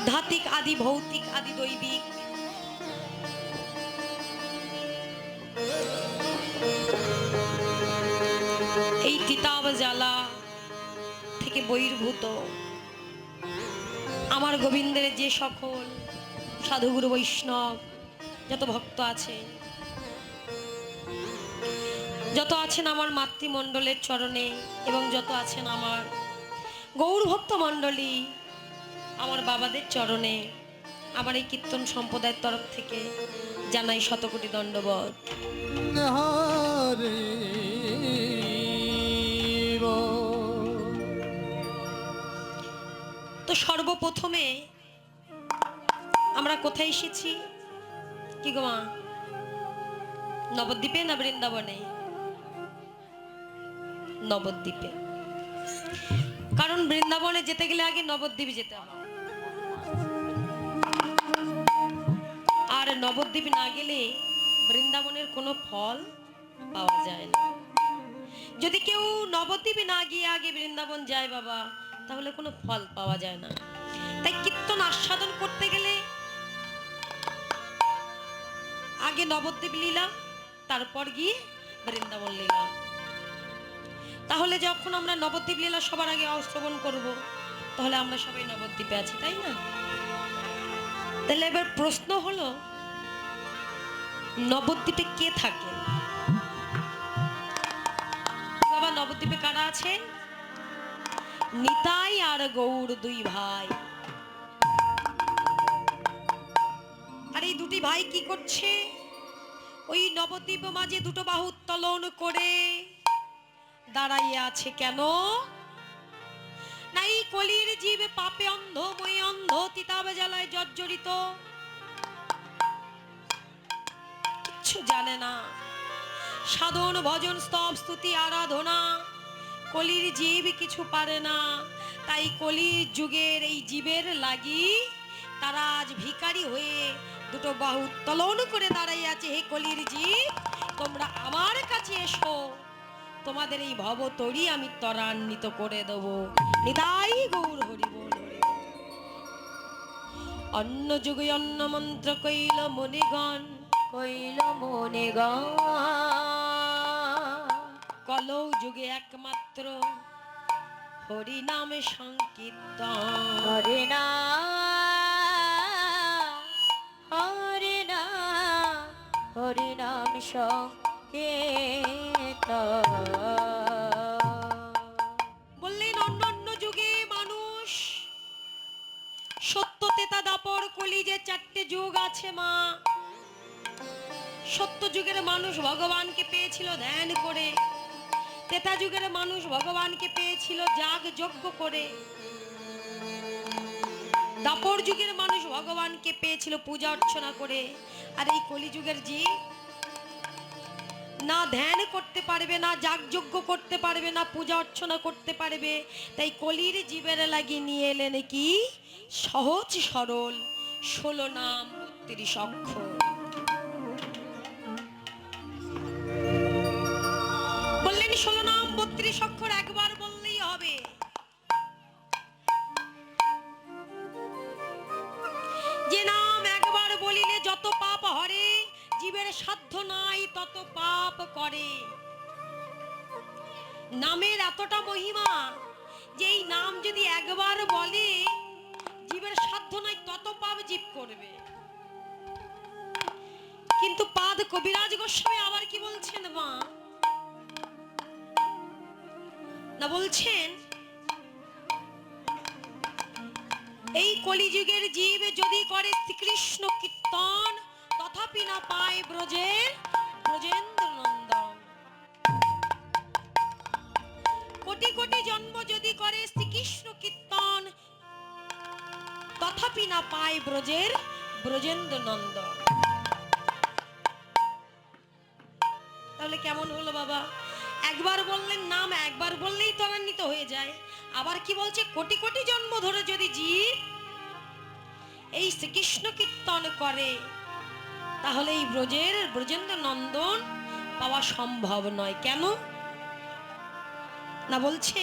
আধ্যাত্মিক আদি ভৌতিক আদি দৈবিক এই তিতাব জ্বালা থেকে বহির্ভূত আমার গোবিন্দের যে সকল সাধুগুরু বৈষ্ণব যত ভক্ত আছে, যত আছেন আমার মাতৃমণ্ডলের চরণে এবং যত আছেন আমার গৌর ভক্ত মণ্ডলী আমার বাবাদের চরণে, আমার এই কীর্তন সম্প্রদায়ের তরফ থেকে জানাই শতকোটি দণ্ডবত। তো সর্বপ্রথমে আমরা কোথায় এসেছি? কি গো মা, নবদ্বীপে না বৃন্দাবনে? নবদ্বীপে। কারণ বৃন্দাবনে যেতে গেলে আগে নবদ্বীপ যেতে হবে, আর নবদ্বীপ না গেলে বৃন্দাবনের কোনো ফল পাওয়া যায় না। যদি কেউ নবদ্বীপে না গিয়ে আগে বৃন্দাবন যায় বাবা, তাহলে কোনো ফল পাওয়া যায় না। তাই কীর্তন আস্বাদন করতে গেলে আগে নবদ্বীপ লীলা, তারপর গিয়ে বৃন্দাবন লীলা। তাহলে যখন আমরা নবদ্বীপ লীলা সবার আগে শ্রবণ করব, তাহলে আমরা সবাই নবদ্বীপে আছি, তাই না? তাহলে এবার প্রশ্ন হলো, নবদ্বীপে কে থাকে? বাবা, নবদ্বীপে কারা আছেন? নিতাই আর গৌর দুই ভাই। আর এই দুটি ভাই কি করছে? ওই নবদ্বীপ মাঝে দুটো বাহু উত্তোলন করে দাঁড়াইয়া আছে। কেন না এই কলির জীব পাপে অন্ধ, মই অন্ধ, তিতাব জ্বালায় জর্জরিত, কিচ্ছু জানে না। সাধন ভজন স্তব স্তুতি আরাধনা কলির জীব কিছু পারে না। তাই কলির যুগের এই জীবের লাগি তারা আজ ভিখারি হয়ে দুটো বাহু উত্তোলন করে দাঁড়াই আছে। হে কলির জীব, তোমরা আমার কাছে এসো, তোমাদের এই ভব তরি আমি ত্বরান্বিত করে দেব। নিতাই গৌর হরি বল। অন্য যুগে অন্য মন্ত্র কইল মণিগণ, কইল মণিগণ, কলৌ যুগে একমাত্র হরি নামে সংকীর্তন। হরি নাম সংকীর্তন। বললেন অন্য অন্য যুগে মানুষ, সত্য তেতা দাপর কলি যে চারটে যুগ আছে মা। সত্য যুগের মানুষ ভগবানকে পেয়েছিল ধ্যান করে, তেতা যুগের মানুষ ভগবানকে পেয়েছিল যাগ যজ্ঞ করে, দাপর যুগের মানুষ ভগবানকে পেয়েছিল পূজা অর্চনা করে। আর এই কলিযুগের জীব না ধ্যান করতে পারবে, না যাগ যজ্ঞ করতে পারবে, না পূজা অর্চনা করতে পারবে। তাই কলির জীবের লাগি নিয়ে এলেন কি সহজ সরল 16 নাম 32 অক্ষর। বললেন 16 নাম 32 অক্ষর একবার বললেই হবে। যে নাম একবার বলিলে যত পাপ হরে, জীবের সাধ্য নাই তত পাপ করে। নামের এতটা মহিমা যে এই নাম যদি একবার বলে, জীবের সাধ্য নাই তত পাপ জীব করবে। কিন্তু পাদ কবিরাজ গোস্বামী আবার কি বলছেন মা? না বলছেন এই কলিযুগের জীব যদি করে শ্রীকৃষ্ণ কীর্তন, তথাপি না পায় ব্রজের ব্রজেন্দ্র নন্দন। কোটি কোটি জন্ম যদি করে শ্রীকৃষ্ণ কীর্তন, তথাপি না পায় ব্রজের ব্রজেন্দ্র নন্দন। তাহলে কেমন হলো বাবা? একবার বললেন নাম একবার বললেই ত্বরান্বিত হয়ে যায়। আবার কি বলছে? কোটি কোটি জন্ম ধরে যদি জীব এই শ্রীকৃষ্ণ কীর্তন করে, তাহলে এই ব্রজের ব্রজেন্দ্র নন্দন পাওয়া সম্ভব নয়। কেন না বলছে?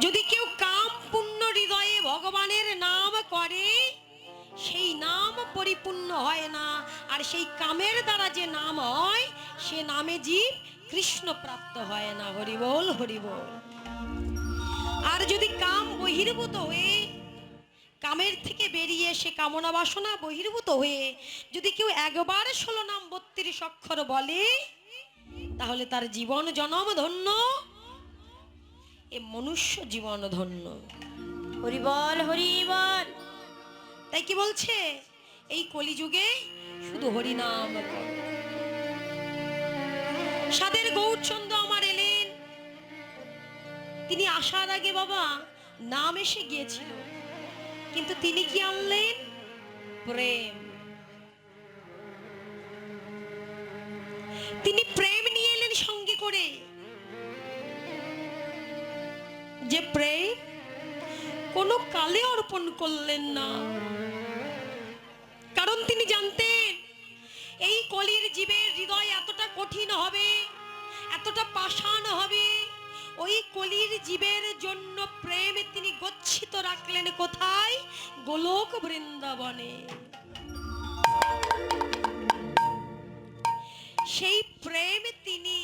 যদি কেউ কাম পূর্ণ হৃদয়ে ভগবানের নাম করে, সেই নাম পরিপূর্ণ হয় না, আর সেই কামের দ্বারা যে নাম হয় সে নামে জীব কৃষ্ণ প্রাপ্ত হয় না। হরি বল, হরি বল। আর যদি কাম বহির্ভূত হয়ে, কামের থেকে বেরিয়ে এসে কামনা বাসনা বহির্ভূত হয়ে যদি কেউ একবার 16 নাম 32 অক্ষর বলে, তাহলে তার জীবন জনম ধন্য, এ মনুষ্য জীবন ধন্য। হরি বল, হরি বল। তাই কি বলছে, এই কলিযুগে শুধু হরি নাম কর। সাদের গৌরচন্দ্র আমার এলেন, তিনি আসার আগে বাবা নাম এসে গিয়েছিল, কিন্তু তিনি কি আনলেন? প্রেম। তিনি প্রেম নিয়ে এলেন সঙ্গে করে, যে প্রেম কোনো কালে অর্পণ করলেন না, কারণ তিনি জানতেন এই কলির জীবের হৃদয় এতটা কঠিন হবে, এতটা পাষাণ হবে, ওই কলির জীবের জন্য প্রেম তিনি গচ্ছিত রাখলেন কোথায়? গোলক বৃন্দাবনে। সেই প্রেম তিনি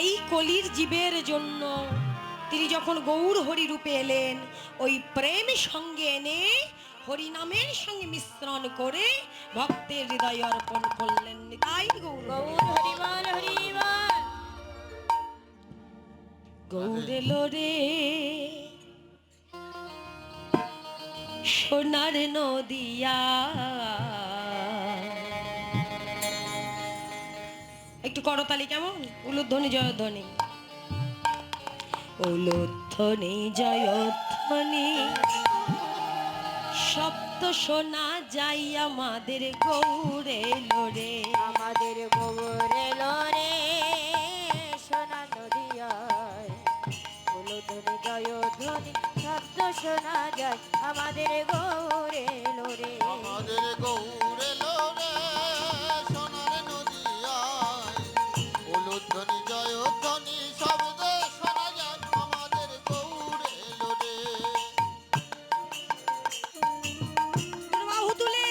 এই কলির জীবের জন্য তিনি যখন গৌর হরি রূপে এলেন, ওই প্রেম সঙ্গে এনে হরি নামের সঙ্গে মিশ্রণ করে ভক্তের হৃদয় অর্পণ করলেন। তাই গৌর হরি বল, হরি বল। গৌর এলো রে সোনার নদিয়া। একটু করতালি কেমন? উলুধ্বনি জয়ধ্বনি, উলুধ্বনি জয়ধ্বনি শব্দ শোনা যাই আমাদের গৌরে লোরে, আমাদের গৌরে লোরে সোনা নদিয়ায়, উলুধ্বনি জয়ধ্বনি শব্দ শোনা যায় আমাদের গৌরে লোরে, আমাদের গৌরে লোরে সোনার নদিয়ায়, উলুধ্বনি জয়ধ্বনি শব্দ শোনা যায় আমাদের গৌরে লোরে। বাহু তুলে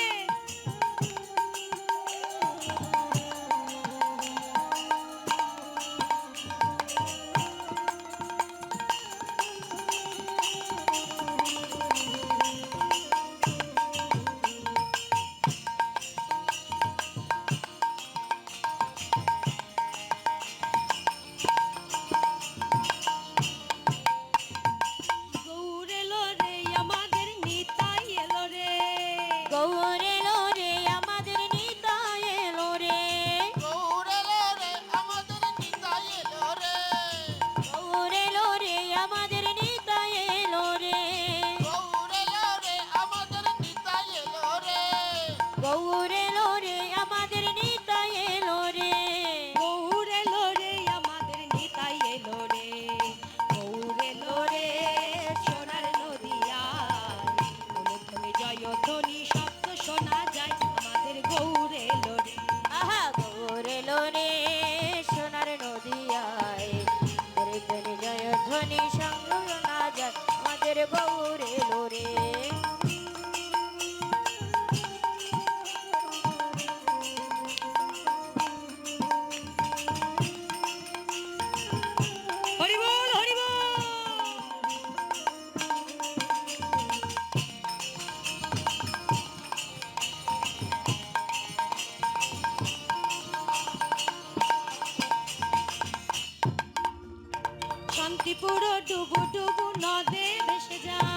শান্তিপুর ডুবু ডুবু নদে ভেসে যায়,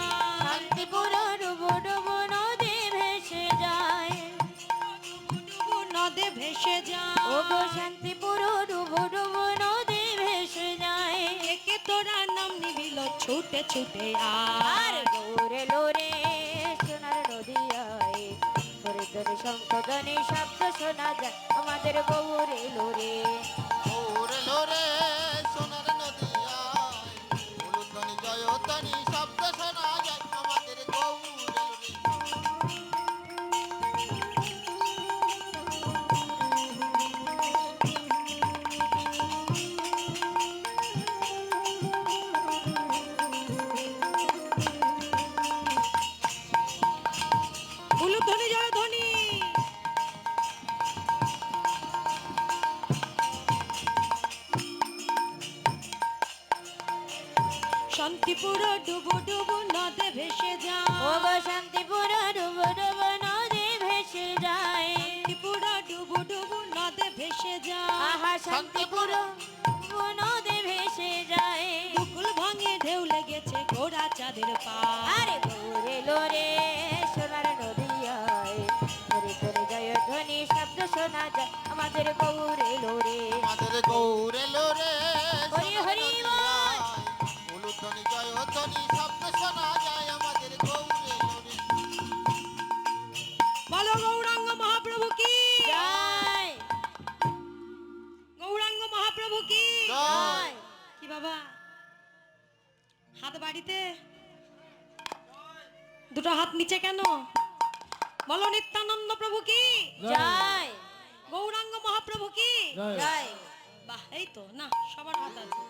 শান্তিপুর ডুবু ডুবু নদী ভেসে যায়, ডুবু নদে ভেসে যায়, ও গো শান্তিপুর ডুবু ডুবু নদী ভেসে যায়, একে তোরা নাম নিবিল ছুটে ছুটে আর গৌরে লোরে সোনার নদিয়ায়, হরিধ্বনি শঙ্খধ্বনি শব্দ শোনা যায় আমাদের গৌরে লোরে, গৌরে লোরে সোনার নদিয়ায়, উলুধ্বনি জয়ধ্বনি শব্দ শোনা যায় আমাদের গৌরে লোরে। শান্তিপুর ডুবু ডুবু নদে ভেসে যায় ও গো শান্তিপুর ডুবু ডুবু নদী ভেসে যায় শান্তিপুর ডুবু ডুবু নদে ভেসে যায় আহা শান্তিপুর ডুবু নদী ভেসে যায় বুকুল ভাঙে ঢেউ লেগেছে ঘোড়া চাঁদের পা আরে গৌরে লোরে সোনার নদিয়ায় করে করে জয় ধ্বনি শব্দ শোনা যায় আমাদের গৌরে লোরে আমাদের গৌরে লোরে হরি হরি বল। উলুধ্বনি জয়ধ্বনি শব্দ শোনা যায় আমাদের গৌরে লোরে। বলো গৌরাঙ্গ মহাপ্রভু কি জয় গৌরাঙ্গ মহাপ্রভু কি জয়। কি বাবা হাত বাড়িতে দুটো হাত নিচে কেন বলো নিত্যানন্দ প্রভু কি জয় গৌরাঙ্গ মহাপ্রভু কি জয় বাহ এই তো না সবার হাত আছে